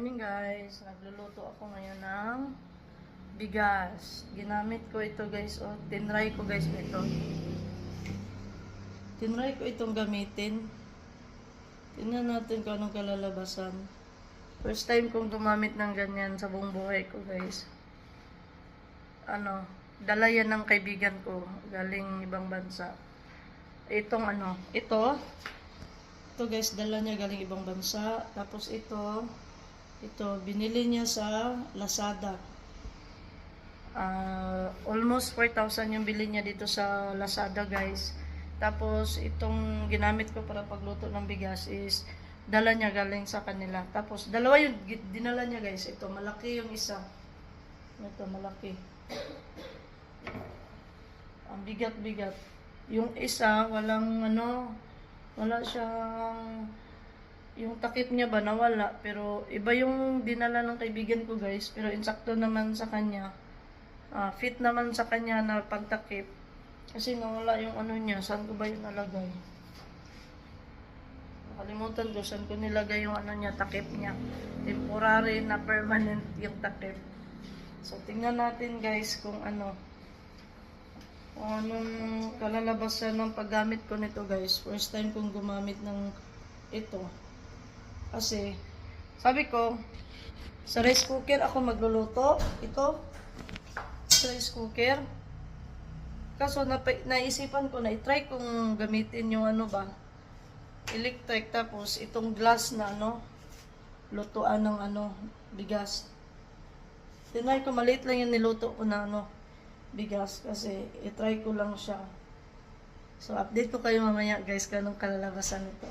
Morning guys, nagluluto ako ngayon ng bigas. Ginamit ko ito guys, tinry ko guys ito. Tinry ko itong gamitin. Tingnan natin kung anong kalalabasan. First time kong gumamit ng ganyan sa buong buhay ko guys. Dala yan ng kaibigan ko, galing ibang bansa. Ito guys, dala niya galing ibang bansa. Tapos ito, binili niya sa Lazada. Almost 4,000 yung bili niya dito sa Lazada guys. Tapos itong ginamit ko para pagluto ng bigas is dala niya galing sa kanila. Tapos dalawa yung dinala niya guys. Ito malaki yung isa. Ito malaki. Ang bigat-bigat. Yung isa walang wala siyang, yung takip niya ba nawala, pero iba yung dinala ng kaibigan ko guys, pero insakto naman sa kanya, fit naman sa kanya na pagtakip, kasi nawala yung niya. Saan ko ba yung nalagay? Nakalimutan ko saan ko nilagay yung niya, takip niya. Temporary na permanent yung takip. So tingnan natin guys kung anong kalalabasan ng paggamit ko nito guys. First time kong gumamit ng ito. Kasi, sabi ko, sa rice cooker ako magluluto. Ito, sa rice cooker. Kaso, naisipan ko na, i-try kong gamitin yung electric. Tapos, itong glass na lutuan ng bigas. Tinry ko, maliit lang yung niluto ko na bigas. Kasi, i-try ko lang siya. So, update ko kayo mamaya guys, kung anong kalalabasan ito.